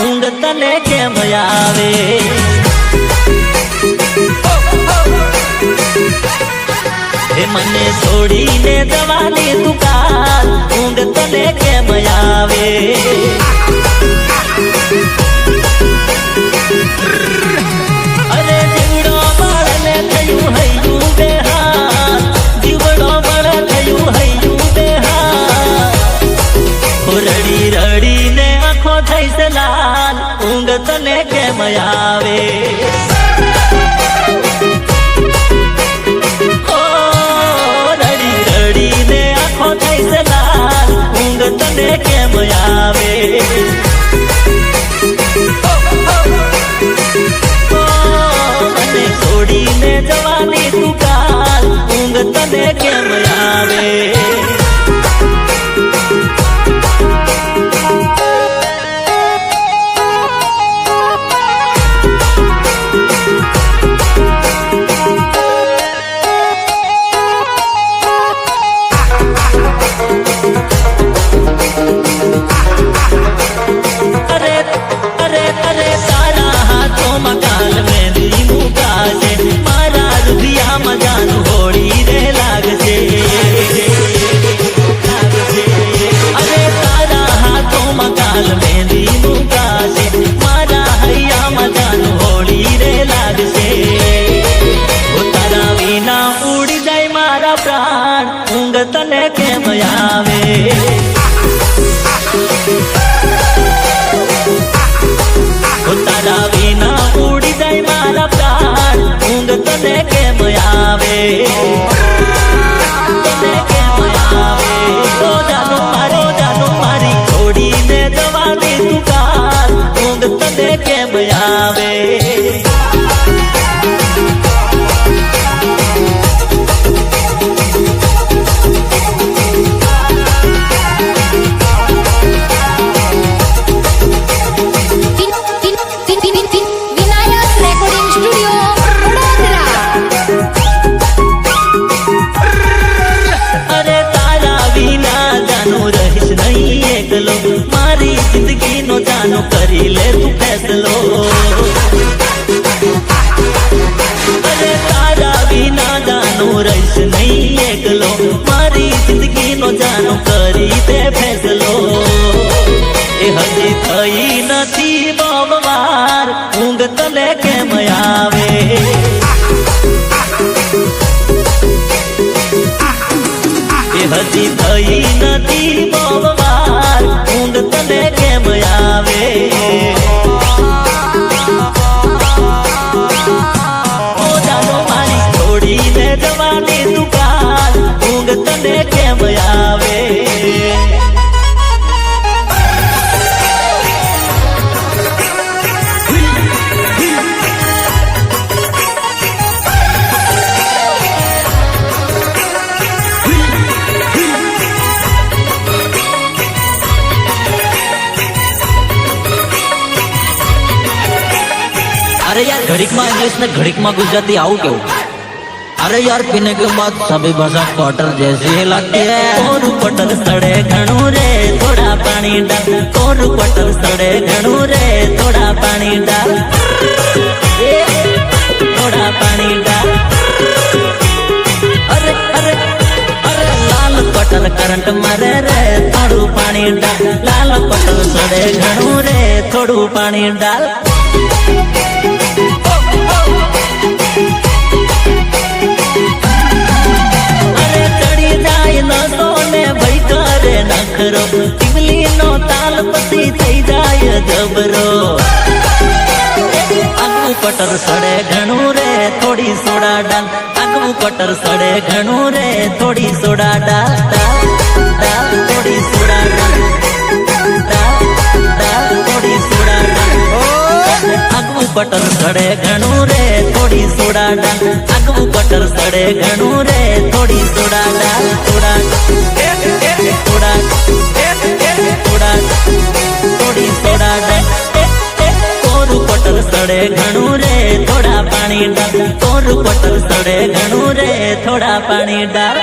ઊંઘ તને કેમ આવે એ મને છોડીને જવાની તું કાલ ઊંઘ તને કેમ આવે અરે જીવડો બાળને થયું હૈયું બેહાર જીવડો બાળ થયું હૈયું બેહાર રડી રડીને આંખો થઈ છે લાલ ઊંઘ તને કેમ આવે તને કેમ આવે મને છોડીને જવાની તું કાલ ઊંઘ તને કેમ આવે તને કેમ આવે તારા વિના ઉડી જાય મારા પ્રાણ ઊંઘ તને કેમ આવે તને કેમ આવે રોજાનું મારી છોડીને જવાની તું કાલ ઊંઘ તને કેમ આવે મારી જિંદગી નો જાનો કરી લે તું ફેસલો અરે તારા વિના જાનો રહીશ નહીં એકલો મારી જિંદગી નો જાનો કરી દે ફેસલો એ હજી થઈ નથી બહુ વાર ઊંઘ તને કેમ આવે એ હજી થઈ નથી બહુ વાર ઊંઘ તને કેમ આવે ઓ જાનો મારી છોડીને જવાની તું કાલ ઊંઘ તને કેમ આવે अरे यार घड़ीक में इंग्लिश ने घड़ीक में गुजराती आऊ क्यों अरे यार पीने के बाद सभी भाषा क्वार्टर जैसी ही लगती है कोरु क्वार्टर सड़े घणू रे थोड़ा पानी डाल कोरु क्वार्टर सड़े घणू रे थोड़ा पानी डाल थोड़ा पानी डाल अरे अरे अरे लाल क्वार्टर करंट मारे रे थोड़ू पानी डाल लाल क्वार्टर सड़े घणू रे थोड़ू पानी डाल अरे चढ़ी जाए न सोने भाई करे नखरो टिमली नो ताल पसी थई जाए जबरो आगू कटर सड़े घणू रे थोड़ी सोडा डाल आगू कटर सड़े घणू रे थोड़ी सोडा डाल डाल डाल थोड़ी सोडा डाल डाल डाल थोड़ी सोडा डाल आगू कटर सड़े घणू रे थोड़ी सोडा डाल आगू कटर सड़े घणू रे थोड़ी सोडा डाल सोडा सोडा सोडा थोड़ी सोडा डाल कोरु कटर सड़े घणू रे थोड़ा पानी डाल कोरु कटर सड़े घणू रे थोड़ा पानी डाल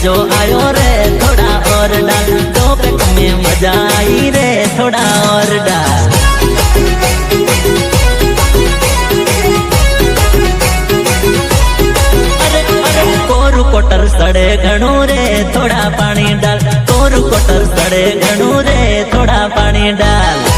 मजो आयो रे थोड़ा और डाल, दो पेट में मजा आई रे थोड़ा और डाल। कोरु कोटर सड़े घणू रे थोड़ा पानी डाल, कोरु कोटर सड़े घणू रे थोड़ा पानी डाल।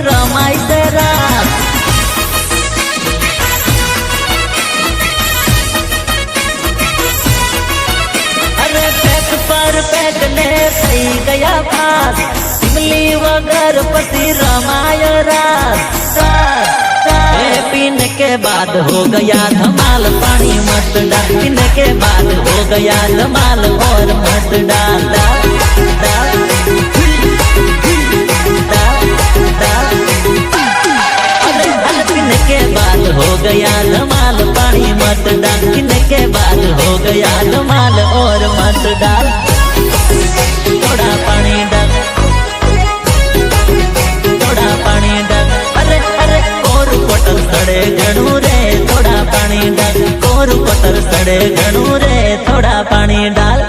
रमाई से रात अरे पैक पर पैक ने थई गया पास, इमली वगर पति रमाय रात। पीने के बाद हो गया धमाल, पानी मत डाल, पीने के बाद हो गया धमाल और मत डाल डाल डाल के बाद हो गया धमाल, पानी मत डाल, पीने के बाद हो गया धमाल और मत डाल। थोड़ा पानी डाल, थोड़ा पानी डाल, अरे अरे कोरु कोटर सड़े घणू रे थोड़ा पानी डाल, कोरु कोटर सड़े घणू रे थोड़ा पानी डाल।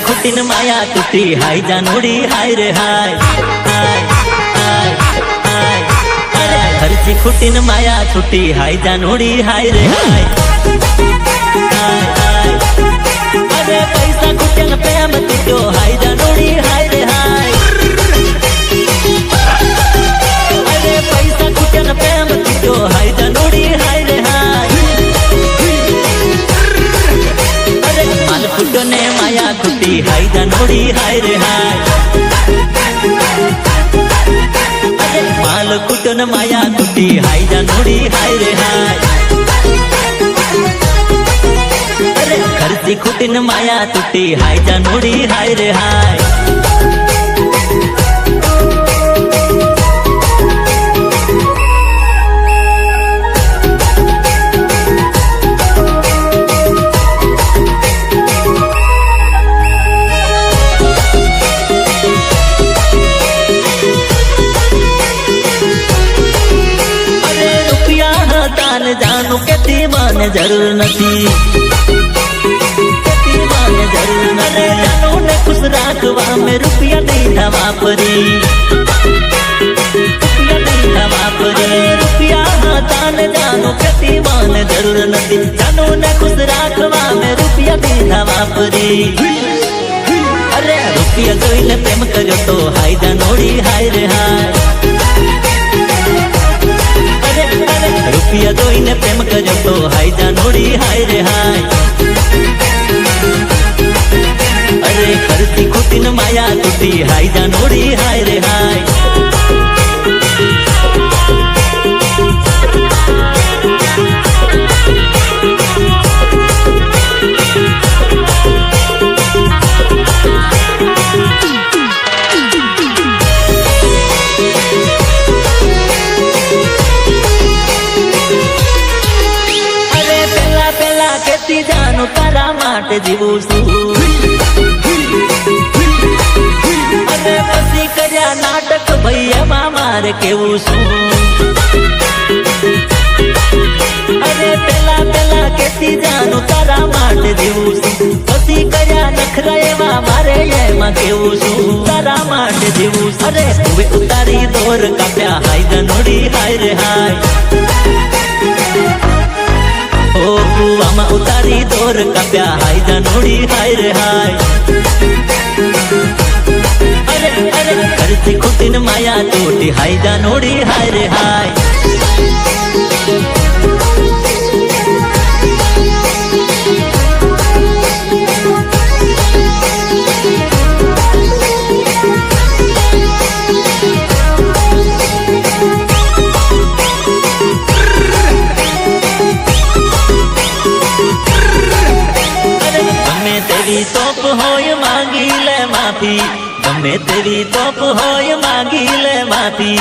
खुटिन माया टूटी हाय जानोड़ी हाय रे हाय हाय हाय हाय, अरे हरची खुटिन माया टूटी हाय जानोड़ी हाय रे हाय हाय हाय, अरे पैसा खुटन प्रेम टूटो हाय जानोड़ी हाय रे हाय, अरे पैसा खुटन प्रेम टूटो हाय जानोड़ी हाय रे हाय, अरे माल खुटो ने माया खुटी हाय जानोड़ी हाय रे हाय, अरे माल कुटन माया खुटी हाय जानोड़ी हाय रे हाय, अरे खर्ची खुटिन माया टूटी हाय जानोड़ी हाय रे हाय। जानू केती माने जरूर नहीं, केती माने जरूर नहीं, जानू ने खुश राखवा में रुपया नहीं था वापरी, रुपया नहीं था वापरी, रुपया दान जानू केती माने जरूर नहीं, जानू ने खुश राखवा में रुपया नहीं था वापरी, अरे रुपया जोइले प्रेम करो तो हाय जानोड़ी हाय रे हाय, रुपया जोइने प्रेम करो तो हाय जानोड़ी हाय रे हाय, अरे खर्ची खुटिन माया टूटी हाय जानोड़ी हाय रे हाय। जानू तारा माटे जीवू छू, अरे पसी कर्या नाटक भैया मारे केवू छू, अरे पेला पेला केती जानू तारा माटे जीवू छू, पसी कर्या नखरा एवा मारे एमा केवू छू, तारा माटे जीवू, अरे तुवे उतारी दोर काप्या हाय जानोड़ी हाय रे हाय, ओ कुआमा उतारी दोर काप्या हाय जानोड़ी हाय रे हाय, अरे अरे खर्ची खुटिन माया टूटी हाय जानोड़ी हाय रे हाय। હોય માંગી લે માફી, ગમે તેવી તોપ હોય માંગી લે માફી.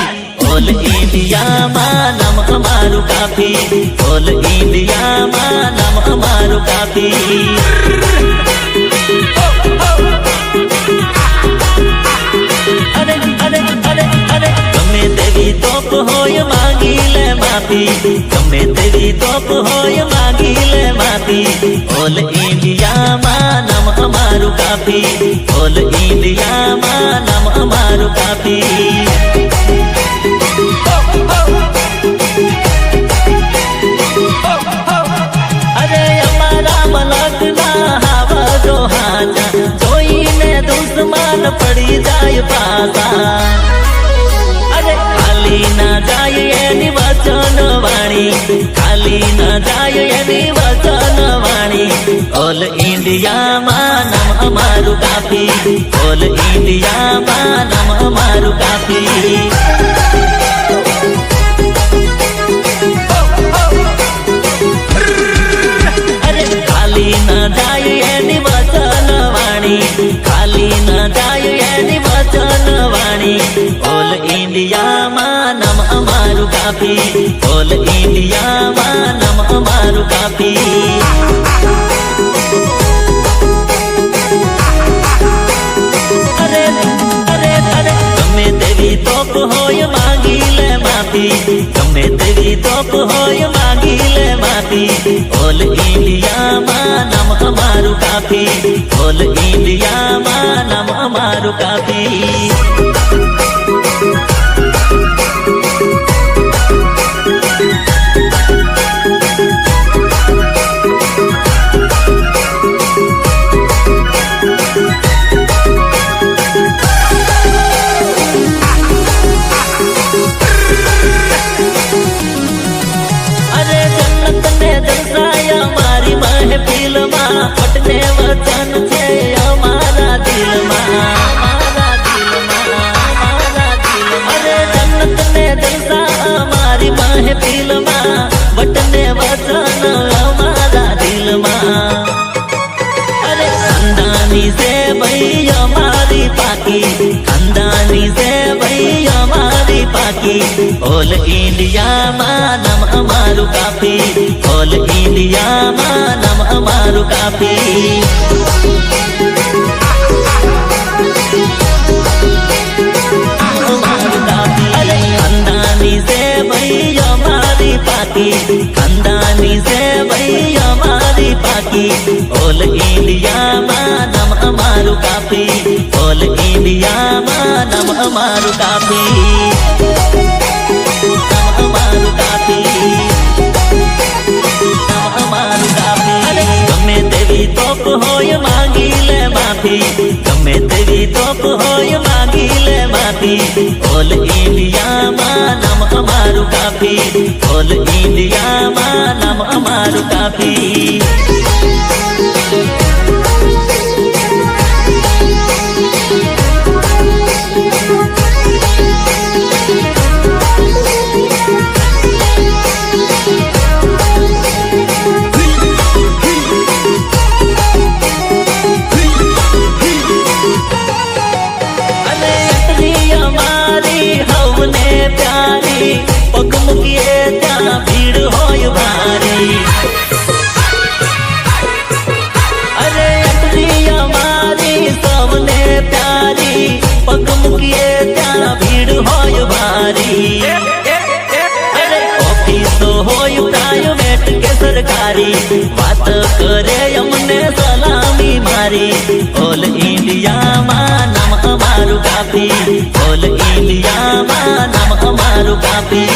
ઓલ ઇન્ડિયામાં નામ અમારું કાફી, ઓલ ઇન્ડિયામાં નામ અમારું કાફી. ગમે તેવી તોપ હોય માંગી લે માફી, ગમે તેવી તોપ હોય માંગી લે માફી. ઓલ ઇન્ડિયામાં નામ અમારું કાફી, ઓલ ઇન્ડિયામાં નામ અમારું કાફી. અરે અમારા મલકના હાવા જો હાચા, જોઈને દુશ્મન પડી જાય પાસા. અરે ખાલી ના જાય એની વચન વાણી, ખાલી ના જાય એની વચન વાણી. ઓલ ઇન્ડિયામાં નામ અમારું કાફી, ઓલ ઇન્ડિયામાં નામ અમારું કાફી. ખાલી ના જાય એની વચન વાણી, ખાલી ના જાય એની વચન વાણી. ઓલ ઇન્ડિયામાં નામ અમારું કાફી, ઓલ ઇન્ડિયામાં નામ અમારું કાફી. અરે અરે અરે ગમે તેવી તોપ હોય માંગી લે માફી, ગમે તેવી તોપ હોય માંગી લે માફી. ઓલ ઇન્ડિયામાં નામ અમારું કાફી, ઓલ ઇન્ડિયામાં નામ અમારું કાફી. મહેફિલમાં પટને વચન છે અમારા દિલમાં, અમારા દિલમાં, અમારા દિલમાં. અરે જન્નત ને જલસા અમારી મહેફિલમાં, પટને વચન અમારા દિલમાં. અરે ખાનદાની છે ભાઈ અમારી પાકી, ખાનદાની છે ભાઈ અમારી પાકી. ઓલ ઇન્ડિયામાં નામ અમારું કાફી, ઓલ ઇન્ડિયામાં નામ અમારું કાફી. અમારું કાફી. અરે ખાનદાની છે ભાઈ અમારી પાકી, ખાનદાની છે ભાઈ અમારી પાકી. ઓલ ઇન્ડિયામાં નામ અમારું કાફી, ઓલ ઇન્ડિયામાં નામ અમારું કાફી. નામ અમારું કાફી, નામ અમારું કાફી. અરે ગમે તેવી તોપ હોય માંગી લે માફી, ગમે તેવી તોપ હોય માંગી લે માફી. ઓલ ઇન્ડિયામાં નામ અમારું કાફી, ઓલ ઇન્ડિયામાં નામ અમારું કાફી. પ્યારી પગ મૂકીએ ત્યાં ભીડ હોય ભારી. અરે એટલી અમારી સૌને પ્યારી, પગ મૂકીએ ત્યાં ભીડ હોય ભારી. અરે ઓફિસો હોય પ્રાઇવેટ કે સરકારી, વાત કરે અમને સલામી મારી. ઓલ ઇન્ડિયામાં નામ અમારું કાફી, ઓલ ઇન્ડિયામાં નામ અમારું કાફી.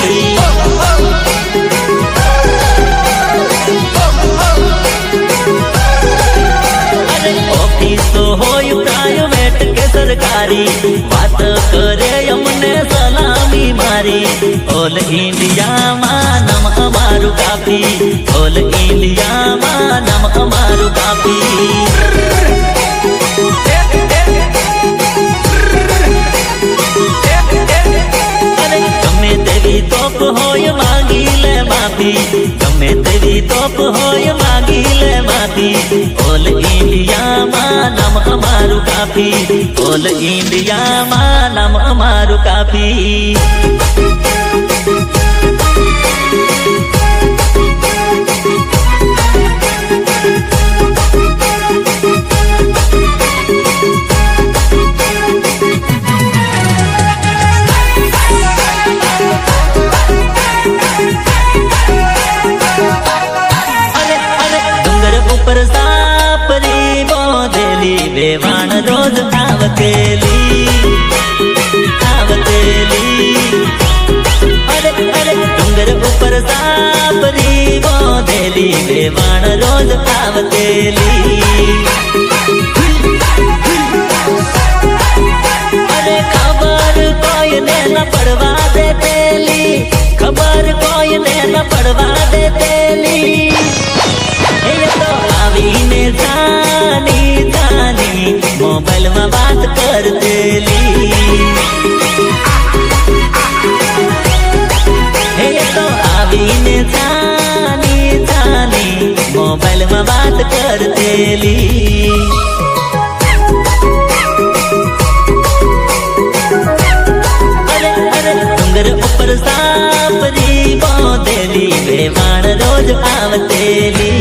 અરે ઓફિસો હોય પ્રાઇવેટ કે સરકારી, વાત કરે અમને સલામી મારી. ઓલ ઇન્ડિયામાં નામ અમારું કાફી, ઓલ ઇન્ડિયામાં નામ અમારું કાફી. અરે ગમે તેવી તોપ હોય માંગી લે માફી, ગમે તેવી જેવી તોપ હોય માગી લે માફી ઓલ ઇન્ડિયામાં નામ અમારું કાફી ઓલ ઇન્ડિયામાં નામ અમારું કાફી વેવાણ રોજ આવતેલી અરે અરે ડુંગર ઉપર સાપરી બોધેલી વેવાણ રોજ આવતેલી અરે ખબર કોઈને ન પડવા દેતેલી ખબર કોઈને ન પડવા દેતેલી એ તો આવીને જાની જાની મોબાઈલ માં વાત કરતેલી એ તો આવીને જાની જાની મોબાઈલ માં વાત કરતેલી અરે અરે ડુંગર ઉપર સાપરી બોધેલી વેવાણ રોજ આવતેલી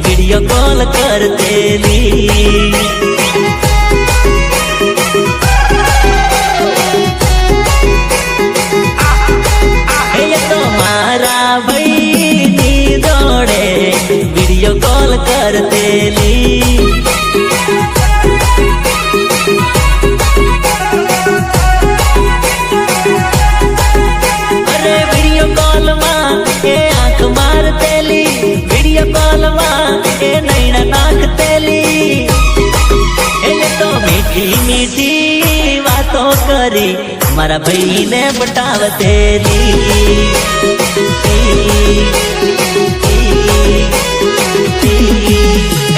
वीडियो कॉल करतेली तो मारा भाई जोड़े वीडियो कॉल करतेली अरे वीडियो कॉल में ए आंख मारतेली वीडियो कॉल में ए नैना नाखतेली એને તો મીઠી મીઠી વાતો કરી મારા ભાઈને બતાવતેલી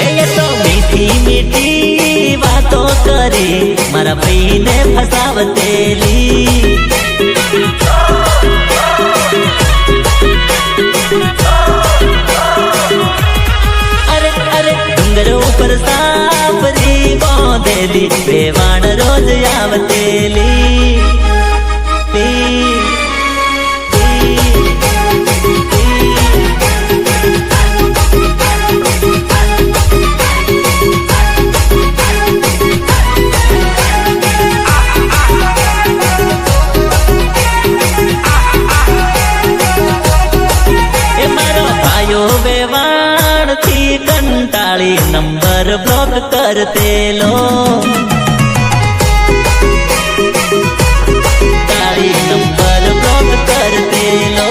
એને તો મીઠી મીઠી વાતો કરી મારા ભાઈને ફસાવતેલી ડુંગર ઉપર સાપરી બોધેલી વેવાણ રોજ આવતેલી એ મારો ભાઈઓ વેવાણ થી કંટાળી નંબર બ્લોક કરતેલો નંબર બ્લોક કરતેલો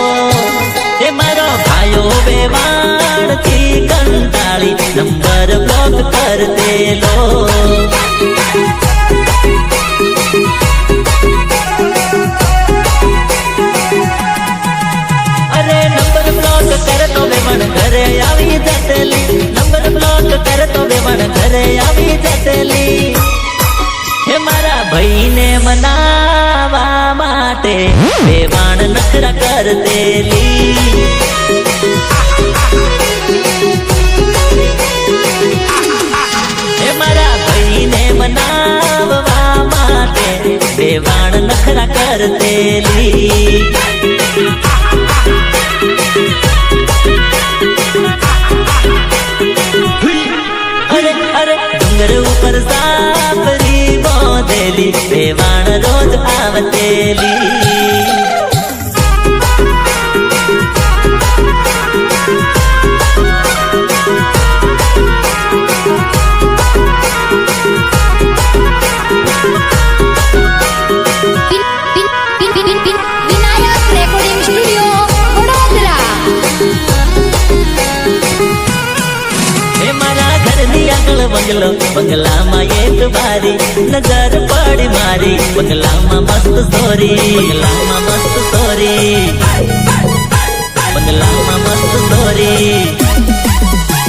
એ મારો ભાઈઓ વેવાણ થી કંટાળી નંબર બ્લોક કરતેલો અરે નંબર બ્લોક કરતો વેવાણ ઘરે આવી જતેલી નંબર બ્લોક કરતો વેવાણ ઘરે આવી જતેલી હે મારા ભાઈને મનાવા માટે વેવાણ નખરા કરતેલી હે મારા ભાઈને મનાવવા માટે વેવાણ નખરા કરતેલી અરે અરે ડુંગર ઉપર સાપરી બોધેલી વેવાણ રોજ આવતેલી બંગલો બંગલામાં એક બારી નજર પડી મારી બંગલામાં મસ્ત સોરી બંગલામાં મસ્ત સોરી બંગલામાં મસ્ત સોરી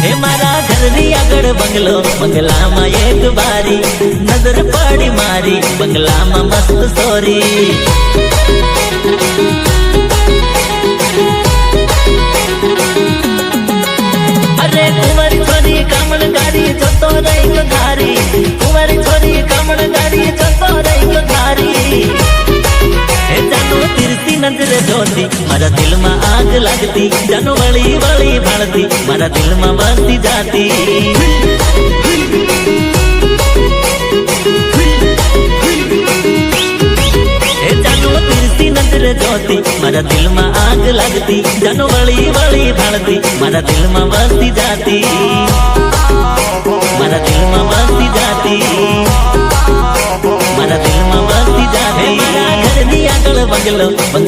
હે મારા ઘરની આગળ બંગલો બંગલામાં એક બારી નજર પડી મારી બંગલામાં મસ્ત સોરી અરે કુંવરી છોરી કામણગારી જતો રહી ધારી કુંવરી છોરી કામણગારી જતો રહી ધારી હે જાનો તીરથી નજરે જોતી મારા દિલમાં આગ લાગતી જાનો વળી વળી ભાળતી મારા દિલમાં વસતી જાતી હે જાનો તીરથી નજરે જોતી મારા દિલમાં આગ લાગતી જાનો વળી વળી ભાળતી મારા દિલમાં વસતી જાતી મારા દિલમાં વસતી જાતી મારા દિલમાં વસતી જાતી મારા ઘરની આગળ બંગલો